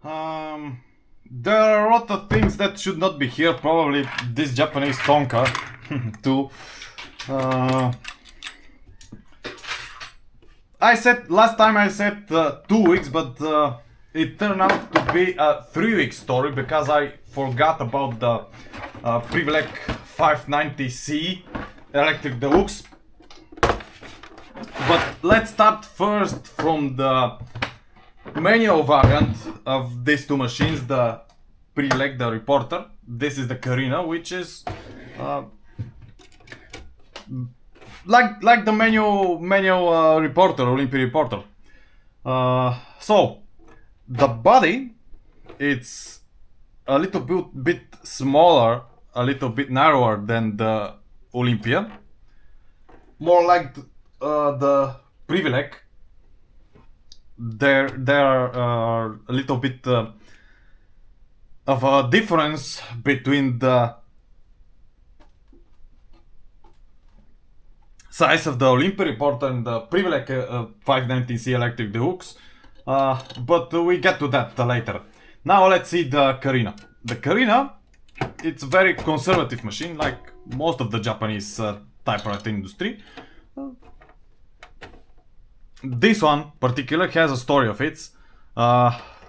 There are a lot of things that should not be here. Probably this Japanese Tonka too. I said last time I said 2 weeks, but it turned out to be a 3-week story because I forgot about the Privileg 590C electric deluxe. But let's start first from the manual variant of these two machines, the Privileg, the reporter. This is the Carina, which is like the manual reporter, Olympia reporter. So the body, it's a little bit smaller, a little bit narrower than the Olympia, more like the Privileg. There are a little bit of a difference between the size of the Olympia reporter and the Privileg 590C electric deluxe, but we get to that later. Now let's see the Carina. The Carina, it's a very conservative machine, like most of the Japanese typewriter industry. This one particular has a story of its.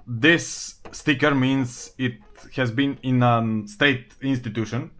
This sticker means it has been in a state institution,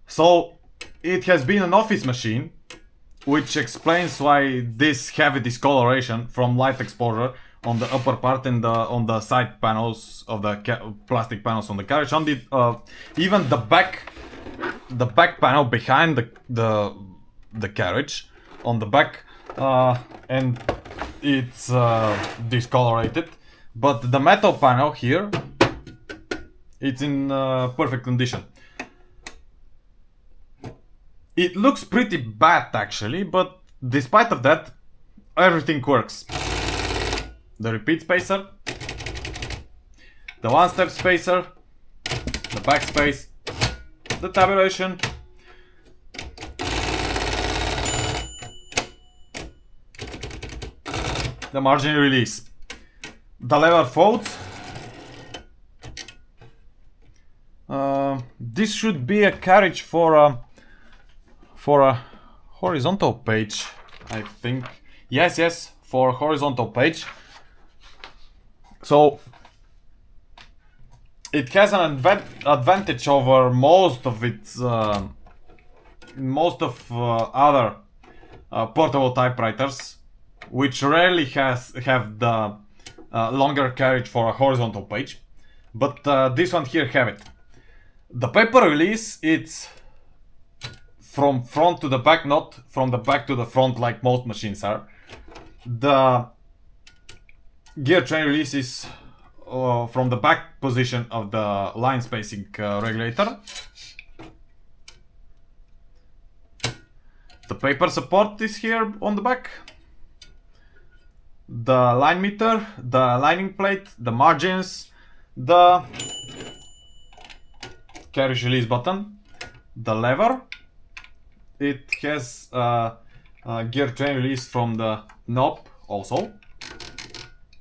so it has been an office machine, which explains why this heavy discoloration from light exposure on the upper part and on the side panels of the plastic panels on the carriage. On the even the back panel behind the carriage on the back, and it's discolorated. But the metal panel here, it's in perfect condition. It looks pretty bad actually, but despite of that, everything works. The repeat spacer, the one-step spacer, the backspace, the tabulation, the margin release, the lever folds. This should be a carriage for a horizontal page, I think. Yes, for a horizontal page. So it has an advantage over most of other portable typewriters, which rarely have the longer carriage for a horizontal page. But this one here have it. The paper release, it's from front to the back, not from the back to the front like most machines are. The gear train release is from the back position of the line spacing regulator. The paper support is here on the back. The line meter, the lining plate, the margins, the carriage release button, the lever. It has gear train release from the knob also.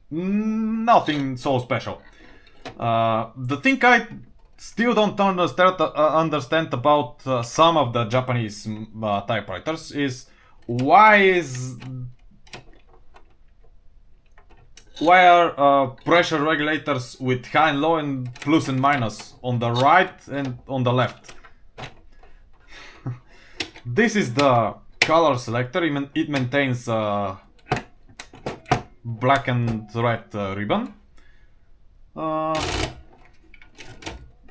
Nothing so special. The thing I still don't understand about some of the Japanese typewriters is why are pressure regulators with high and low and plus and minus on the right and on the left? This is the color selector. It maintains black and red ribbon. The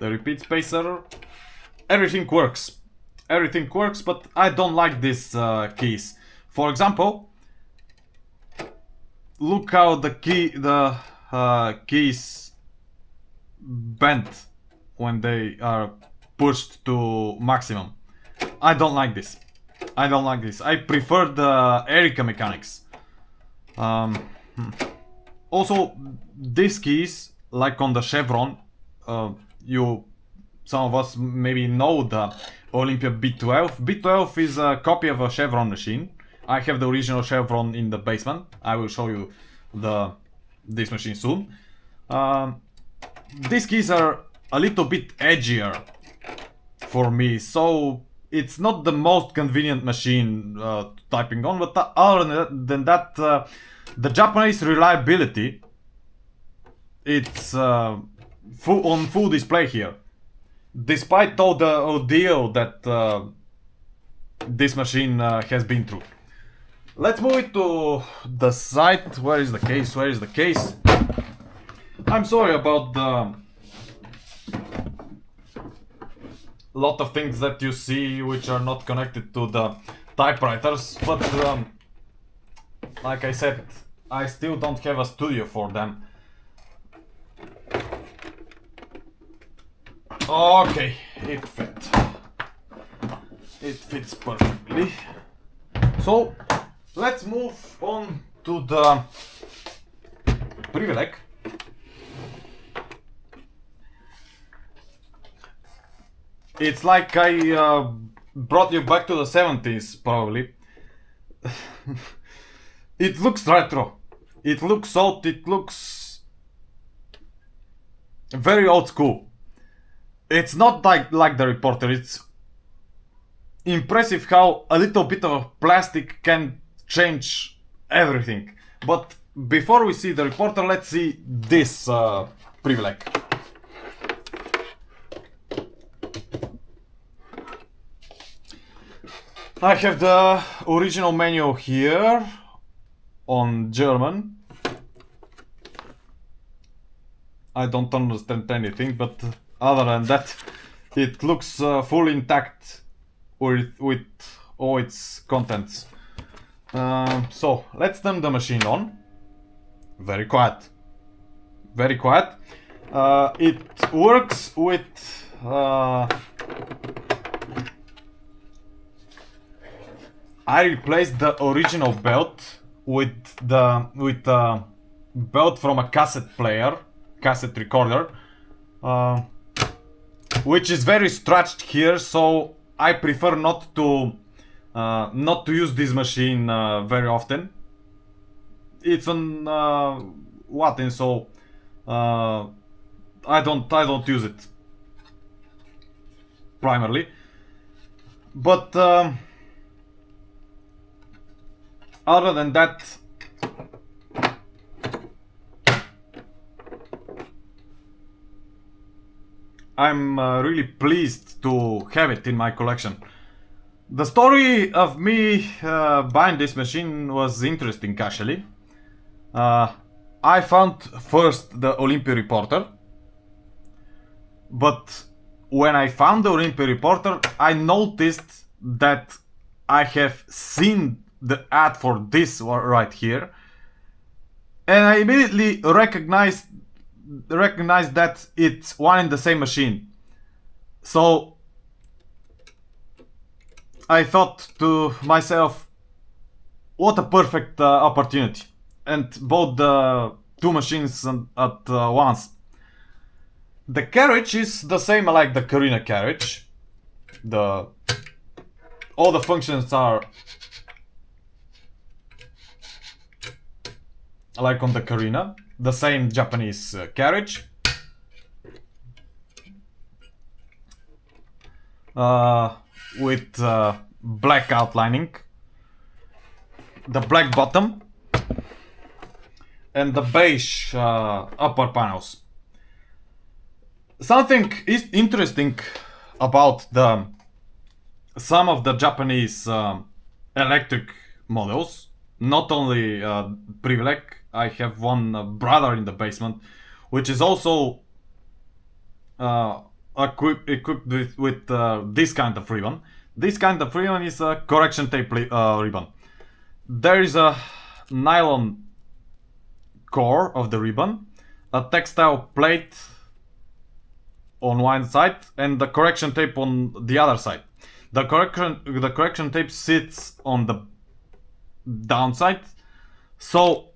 repeat spacer. Everything works. Everything works, but I don't like these keys. For example, look how the keys bend when they are pushed to maximum. I don't like this. I don't like this. I prefer the Erica mechanics. Also, these keys, like on the chevron, some of us maybe know the Olympia B12. B12 is a copy of a chevron machine. I have the original chevron in the basement. I will show you this machine soon. these keys are a little bit edgier for me, so it's not the most convenient machine typing on, but other than that, the Japanese reliability, it's on full display here. Despite all the ordeal that this machine has been through. Let's move it to the side. Where is the case? Where is the case? I'm sorry about the lot of things that you see which are not connected to the typewriters, but like I said, I still don't have a studio for them. Okay, it fits. It fits perfectly. So let's move on to the Privileg. It's like I brought you back to the 70s, probably. It looks retro. It looks old. It looks very old school. It's not like the Reporter. It's impressive how a little bit of plastic can change everything. But before we see the Reporter, let's see this Privileg. I have the original manual here on German. I don't understand anything, but other than that, it looks fully intact with all its contents. So let's turn the machine on. Very quiet. Very quiet. It works with I replaced the original belt with the belt from a cassette player, cassette recorder, which is very stretched here, so I prefer not to use this machine very often. It's on Latin, so I don't use it primarily, but other than that, I'm really pleased to have it in my collection. The story of me buying this machine was interesting, actually. I found first the Olympia Reporter, but when I found the Olympia Reporter, I noticed that I have seen the ad for this right here, and I immediately recognized that it's one and the same machine. So I thought to myself, what a perfect opportunity, and bought the two machines at once. The carriage is the same like the Carina carriage. All the functions are like on the Carina, the same Japanese carriage. With black outlining, the black bottom, and the beige upper panels. Something is interesting about some of the Japanese electric models, not only Privileg. I have one brother in the basement, which is also equipped with this kind of ribbon. This kind of ribbon is a correction tape ribbon. There is a nylon core of the ribbon, a textile plate on one side, and the correction tape on the other side. The correction tape sits on the downside. So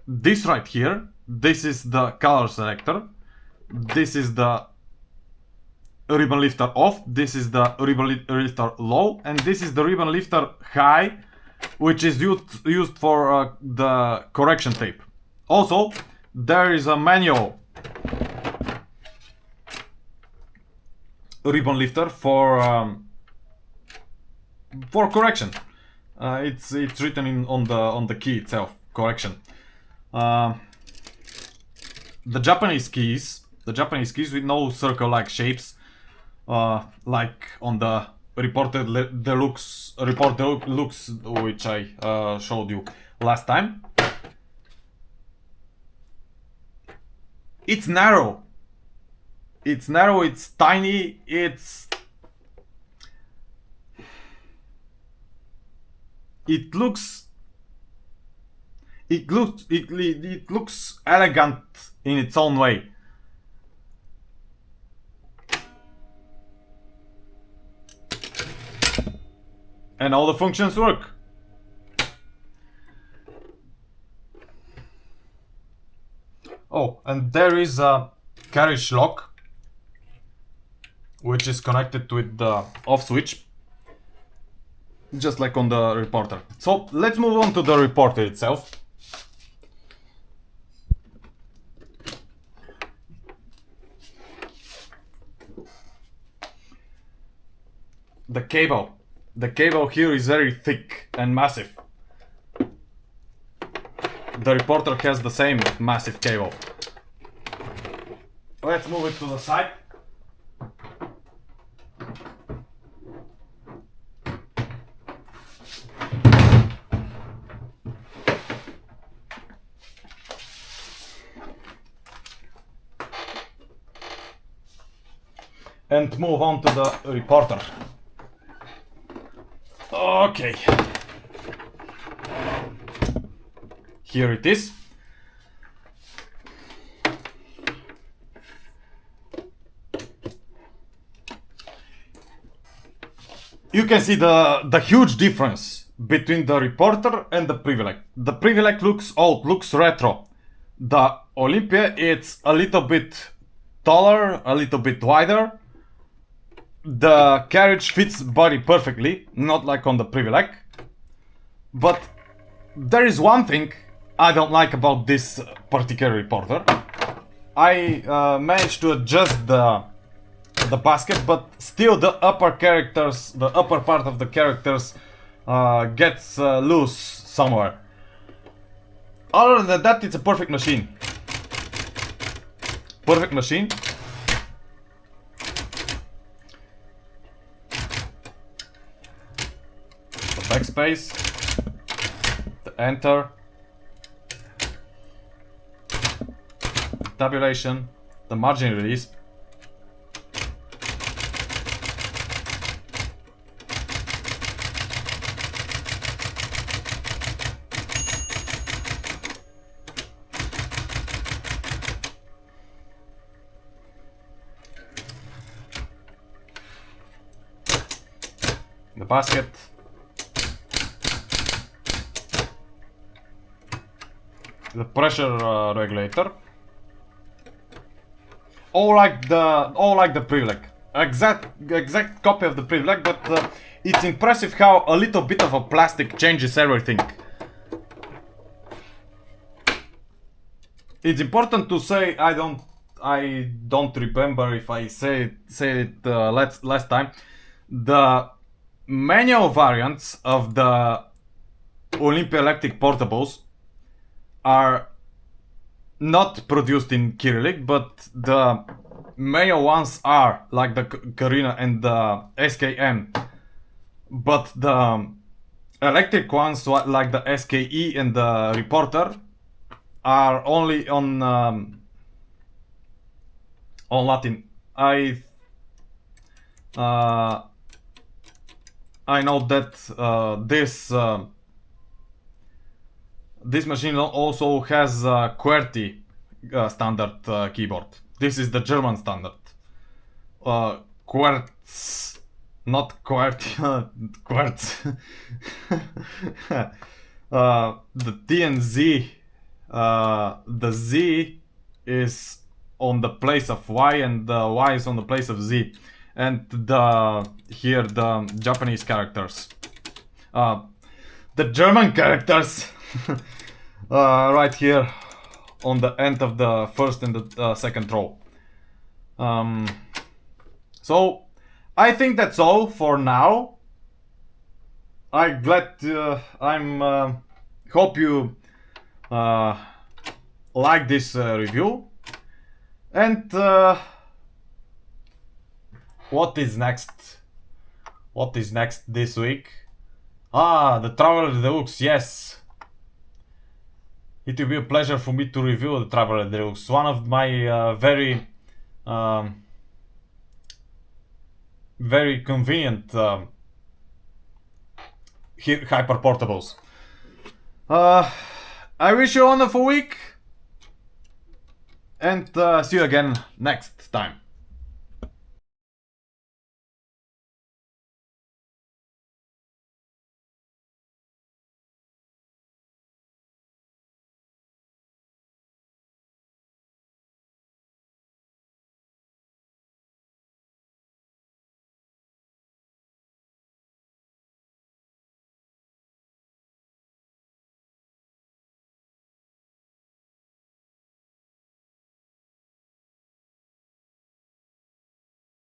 this right here, this is the color selector, this is the ribbon lifter off, this is the ribbon lifter low, and this is the ribbon lifter high, which is used for the correction tape. Also, there is a manual ribbon lifter for correction. It's written in on the key itself, correction. The Japanese keys with no circle-like shapes, like on the report deluxe, which I showed you last time. It's narrow. It's narrow. It's tiny. It looks elegant in its own way. And all the functions work. Oh, and there is a carriage lock, which is connected with the off switch, just like on the reporter. So let's move on to the reporter itself. The cable here is very thick and massive. The reporter has the same massive cable. Let's move it to the side. And move on to the reporter. Okay. Here it is. You can see the huge difference between the reporter and the Privileg. The Privileg looks old, looks retro. The Olympia, it's a little bit taller, a little bit wider. The carriage fits body perfectly, not like on the Privileg. But there is one thing I don't like about this particular reporter. I managed to adjust the basket, but still the upper part of the characters gets loose somewhere. Other than that, it's a perfect machine. Perfect machine. The backspace, the enter, tabulation, the margin release. The basket, the pressure regulator, all like the Privileg, exact copy of the Privileg, but it's impressive how a little bit of a plastic changes everything. It's important to say, I don't remember if I said it last time. The manual variants of the Olympia electric portables are not produced in Cyrillic, but the manual ones are, like the Carina and the SKM. But the electric ones, like the SKE and the Reporter, are only on Latin. I know that this machine also has a QWERTY standard keyboard. This is the German standard. Quartz, not QWERTY, Quartz. The T and Z, the Z is on the place of Y and the Y is on the place of Z. And here the Japanese characters, the German characters, right here on the end of the first and the second row. So I think that's all for now. I'm glad. Hope you like this review. And what is next? What is next this week? Ah, the Traveler Deluxe. Yes. It will be a pleasure for me to review the Traveler Deluxe. One of my very convenient hyper portables. I wish you a wonderful week, and see you again next time.